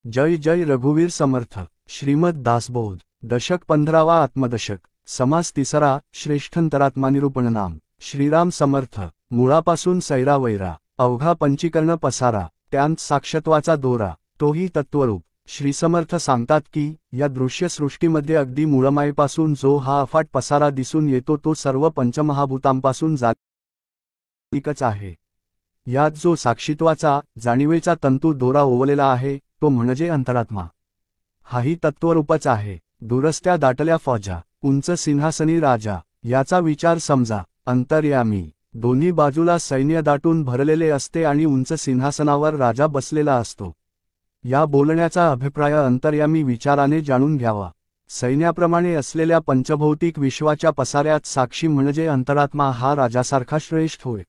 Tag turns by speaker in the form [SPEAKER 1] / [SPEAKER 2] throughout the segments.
[SPEAKER 1] जय जय रघुवीर समर्थ। श्रीमद दासबोध दशक 15वा आत्मदशक समास तिसरा श्रेष्ठंतरात्मा निरूपण नाम। श्रीराम समर्थ। मुळापासून सैरा वैरा अवघा पंचीकर्ण पसारा त्यांत साक्षत्वाचा दोरा तोही तत्वरूप। श्रीसमर्थ सांगतात की या दृश्य सृष्टीमध्ये अगदी मूळमायेपासून जो हा अफाट पसारा दिसून येतो तो सर्व पंचमहाभूतांपासून एकच आहे। यात जो साक्षीत्वाचा जाणीवेचा तंतू दोरा ओवलेला आहे तो म्हणजे अंतरात्मा। हाही तत्वरूपच आहे। दुरस्त्या दाटल्या फौजा उंच सिंहासनी राजा याचा विचार समजा। अंतर्यामी दोन्ही बाजूला सैन्य दाटून भरलेले असते आणि उंच सिंहासनावर राजा बसलेला असतो। या बोलण्याचा अभिप्राय अंतर्यामी विचाराने जाणून घ्यावा। सैन्याप्रमाणे असलेल्या पंचभौतिक विश्वाच्या पसाऱ्यात साक्षी म्हणजे अंतरात्मा हा राजासारखा श्रेष्ठ होय।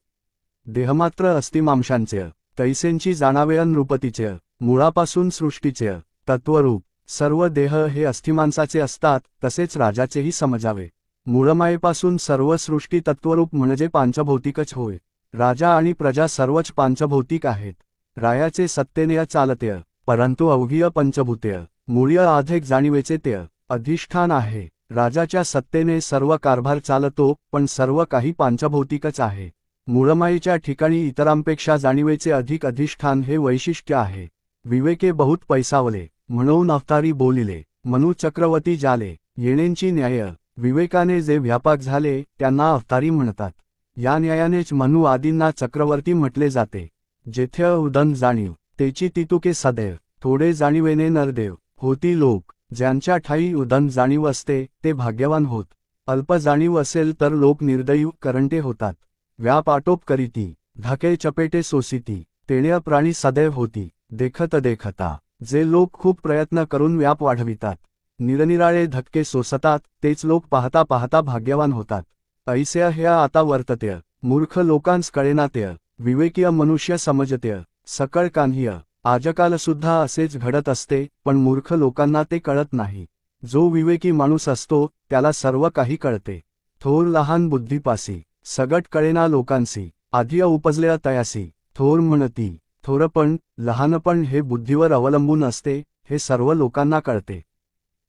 [SPEAKER 1] देहमात्र अस्थिमांशांचे तैसेंची जाणावे नृपतीचे मुळापासून सृष्टीचे तत्वरूप। सर्व देह हे अस्थिमांसाचे असतात तसेच राजाचेही समजावे। मूळमायेपासून सर्व सृष्टी तत्वरूप म्हणजे पांचभौतिकच होय। राजा आणि प्रजा सर्वच पांचभौतिक आहेत। रायाचे सत्तेनेय चालतेय परंतु अवघीय पंचभूतेय मूळ्य आधेक जाणीवेचे ते अधिष्ठान आहे। राजाच्या सत्तेने सर्व कारभार चालतो पण सर्व काही पांचभौतिकच आहे। मूळमायेच्या ठिकाणी इतरांपेक्षा जाणीवेचे अधिक अधिष्ठान हे वैशिष्ट्य आहे। विवेके बहुत पैसावले म्हणून अवतारी बोलिले मनु चक्रवर्ती जाले येणेंची न्याय। विवेकाने जे व्यापक झाले त्यांना अवतारी म्हणतात। या न्यायानेच मनु आदींना चक्रवर्ती म्हटले जाते। जेथे उदन जाणीव तेची तितुके सदैव थोडे जाणीवेने नरदेव होती लोक। ज्यांच्या ठाई उदन जाणीव असते ते भाग्यवान होत। अल्प जाणीव असेल तर लोक निर्दयी करंटे होतात। व्याप आटोप करीती धके चपेटे सोसिती तेणे प्राणी सदैव होती देखत देखता। जे लोक खूप प्रयत्न करून व्याप वाढवितात निरनिराळे धक्के सोसतात तेच लोक पाहता पाहता भाग्यवान होतात। ऐसे हे आता वर्ततेय मूर्ख लोकांस कळेनातेय विवेकीय मनुष्य समजतेय सकळ कान्हीय। आजकाल सुद्धा असेच घडत असते पण मूर्ख लोकांना ते कळत नाही। जो विवेकी माणूस असतो त्याला सर्व काही कळते। थोर लहान बुद्धीपासी सगट कळेना लोकांसी आधी उपजल्या तयासी। थोर म्हणती थोरपण लहानपण हे बुद्धीवर अवलंबून असते हे सर्व लोकांना कळते।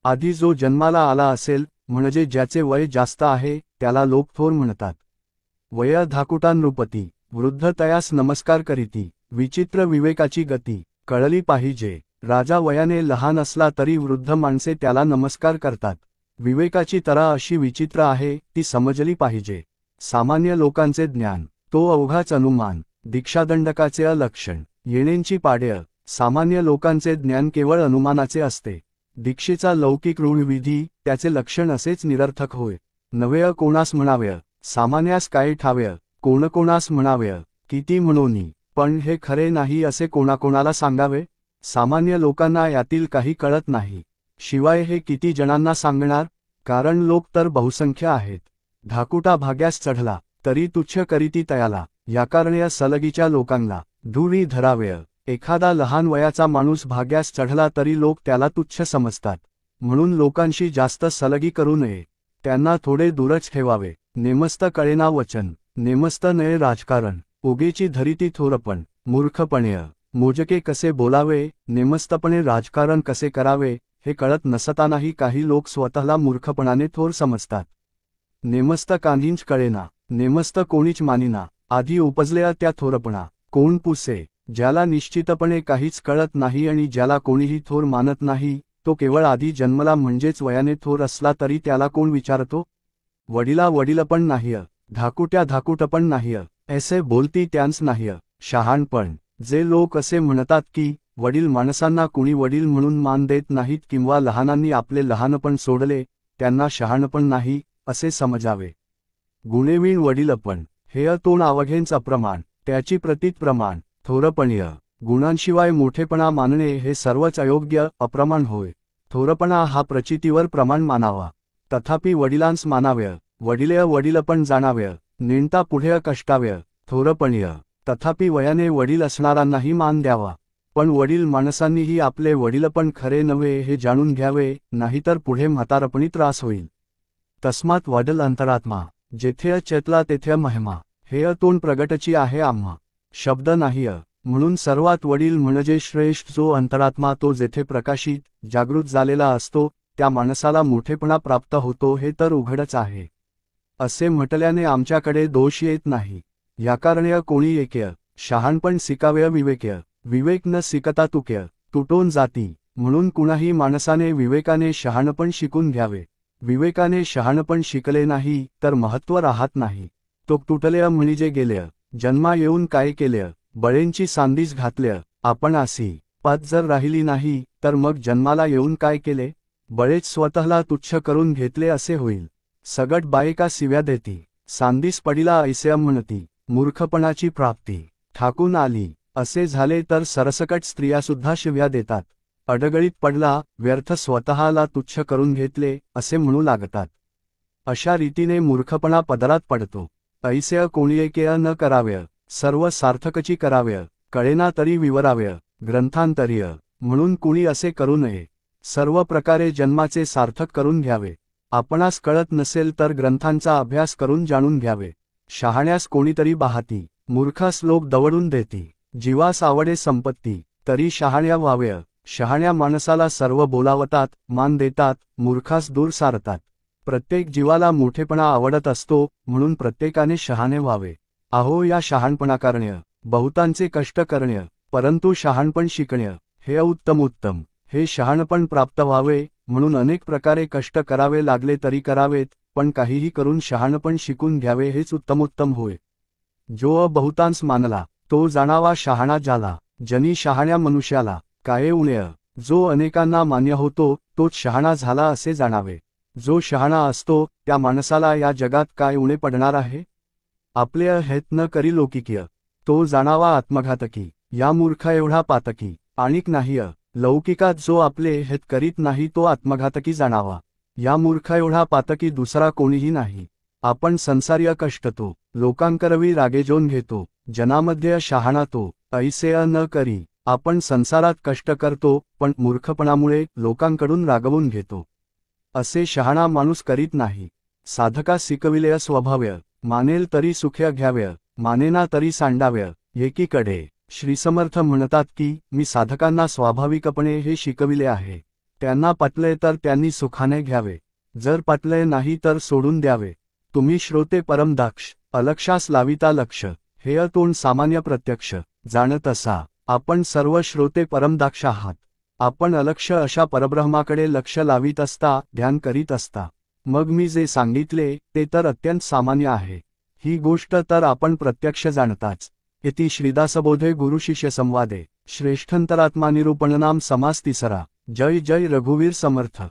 [SPEAKER 1] आधी जो जन्माला आला असेल म्हणजे ज्याचे वय जास्त आहे त्याला लोक थोर म्हणतात। वय धाकुटा नृपती वृद्ध तयास नमस्कार करीती विचित्र विवेकाची गती कळली पाहिजे। राजा वयाने लहान असला तरी वृद्ध माणसे त्याला नमस्कार करतात। विवेकाची तरा अशी विचित्र आहे ती समजली पाहिजे। सामान्य लोकांचे ज्ञान तो अवघाच अनुमान दीक्षादंडकाचे लक्षण येणेंची पाड्य। सामान्य लोकांचे ज्ञान केवळ अनुमानाचे असते। दीक्षेचा लौकिक रूढविधी त्याचे लक्षण असेच निरर्थक होय। नव्हे कोणास म्हणावे सामान्यास काय ठावे कोणास म्हणावे किती म्हणोनी पण हे खरे नाही असे कोणाकोणाला सांगावे। सामान्य लोकांना यातील काही कळत नाही शिवाय हे किती जणांना सांगणार कारण लोक तर बहुसंख्य आहेत। धाकुटा भाग्यास चढला तरी तुच्छ करीती तयाला याकारणे सलगीच्या लोकांना धुरी धरावे। एखादा लहान वयाचा माणूस भाग्यास चढला तरी लोक त्याला तुच्छ समजतात म्हणून लोकांशी जास्त सलगी करू नये। त्यांना थोडे दूरच ठेवावे। नेमस्त कळेना वचन नेमस्त नये राजकारण उगेची धरिती थोरपण मूर्खपणे मोजके कसे बोलावे नेमस्तपणे राजकारण कसे करावे हे कळत नसतानाही काही लोक स्वतःला मूर्खपणाने थोर समजतात। नेमस्त काहींच कळेना नेमस्त कोणीच मानिना आधी उपजल्या त्या थोरपणा कोण पुसे। ज्याला निश्चितपणे काहीच कळत नाही आणि ज्याला कोणीही थोर मानत नाही तो केवळ आधी जन्मला म्हणजेच वयाने थोर असला तरी त्याला कोण विचारतो। वडिला वडीलपण नाहीय धाकुट्या धाकुटपण नाहीय ऐसे बोलती त्यांस नाहीय शहाणपण। जे लोक असे म्हणतात की वडील माणसांना कुणी वडील म्हणून मान देत नाहीत किंवा लहानांनी आपले लहानपण सोडले त्यांना शहाणपण नाही असे समजावे। गुणेवीण वडीलपण हे तोण अवघेंच अप्रमाण त्याची प्रतीत प्रमाण थोरपणीय। गुणांशिवाय मोठेपणा मानणे हे सर्वच अयोग्य अप्रमाण होय। थोरपणा हा प्रचितीवर प्रमाण मानावा तथापि वडिलांस मानाव्य। वडिलेय वडीलपण जाणाव्य नेणता पुढे कष्टाव्य थोरपणीय। तथापि वयाने वडील असणाऱ्यांनाही मान द्यावा पण वडील माणसांनीही आपले वडीलपण खरे नव्हे हे जाणून घ्यावे नाहीतर पुढे म्हातारपणी त्रास होईल। तस्मात वडील अंतरात्मा जेथे चेतला तेथे महिमा हे तोंड प्रगटची आहे आम्हा शब्द नाहीय म्हणून सर्वात वडील म्हणजे श्रेष्ठ जो अंतरात्मा तो जेथे प्रकाशित जागृत झालेला असतो त्या माणसाला मोठेपणा प्राप्त होतो हे तर उघडच आहे. असे म्हटल्याने आमच्याकडे दोष येत नाही. याकारण्य कोणी ऐक्य शहाणपण शिकाव्य विवेक्य विवेक न शिकता तुक्य तुटून जाती. म्हणून कुणाही माणसाने विवेकाने शहाणपण शिकून घ्यावे. विवेकाने शहाणपण शिकले नाही तर महत्त्व राहत नाही. तो तुटल्या म्हणजे गेल्या जन्मा येऊन काय केल्या बळेंची सांदीच घातल्या आपण अशी पात जर राहिली नाही तर मग जन्माला येऊन काय केले. बळेच स्वतःला तुच्छ करून घेतले असे होईल. सगट बायका शिव्या देती सांदीस पडिला ऐसे म्हणती मूर्खपणाची प्राप्ती ठाकून आली असे झाले तर सरसकट स्त्रियासुद्धा शिव्या देतात. अडगळीत पडला व्यर्थ स्वतःला तुच्छ करून घेतले असे म्हणू लागतात. अशा रीतीने मूर्खपणा पदरात पडतो. ऐसे कोणीएकेय न कराव्य सर्व सार्थकची कराव्य कळेना तरी विवराव्य ग्रंथांतरीय. म्हणून कुणी असे करू नये. सर्व प्रकारे जन्माचे सार्थक करून घ्यावे. आपणास कळत नसेल तर ग्रंथांचा अभ्यास करून जाणून घ्यावे. शहाण्यास कोणीतरी पाहती मूर्खास लोक दवडून देती. जीवास आवडे संपत्ती तरी शहाण्या व्हाव्य. शहाण्या माणसाला सर्व बोलावतात मान देतात मूर्खास दूर सारतात. प्रत्येक जीवाला मोठेपणा आवडत असतो म्हणून प्रत्येकाने शहाणे व्हावे. अहो या शहाणपणाकारण्य बहुतांचे कष्ट करण्य परंतु शहाणपण शिकण्य हे उत्तम. हे शहाणपण प्राप्त व्हावे म्हणून अनेक प्रकारे कष्ट करावे लागले तरी करावेत पण काहीही करून शहाणपण शिकून घ्यावे हेच उत्तमोत्तम होय. जो बहुतांस मानला तो जाणावा शहाणा झाला. जनी शहाण्या मनुष्याला काय उण्य जो अनेकांना मान्य होतो तोच शहाणा झाला असे जाणावे. जो शहाणा असतो त्या माणसाला या जगात काय उणे पडणार आहे. आपले हेत न करी लौकिकीय तो जाणावा आत्मघातकी. या मूर्खा एवढा पातकी आणिक नाही. लौकिकात जो आपले हेत करीत नाही तो आत्मघातकी जाणावा. या मूर्खा एवढा पातकी दुसरा कोणीही नाही. आपण संसार्य कष्टतो लोकांकरवी रागेजोन घेतो जनामध्ये शहाणा तो ऐसे न करी. आपण संसारात कष्ट करतो पण मूर्खपणामुळे लोकांकडून रागवून घेतो. असे शहाणा माणूस करीत नाही. साधका शिकविले स्वभाव्य मानेल तरी सुख्य घ्याव्य मानेना तरी सांडाव्य. एकीकडे श्रीसमर्थ म्हणतात की मी साधकांना स्वाभाविकपणे हे शिकविले आहे. त्यांना पटले तर त्यांनी सुखाने घ्यावे. जर पटले नाही तर सोडून द्यावे. तुम्ही श्रोते परमदाक्ष अलक्षास लाविता लक्ष हे तोंड सामान्य प्रत्यक्ष जाणत असा. आपण सर्व श्रोते परमदाक्ष आहात. आपण अलक्ष अशा परब्रह्माकडे लक्ष लावित असता ध्यान करीत असता. मग मी जे सांगितले ते तर अत्यंत सामान्य आहे. ही गोष्ट तर आपण प्रत्यक्ष जाणताच. इति श्रीदासबोधे गुरुशिष्य संवादे श्रेष्ठंतरात्मा निरूपणनाम समास तिसरा. जय जय रघुवीर समर्थ.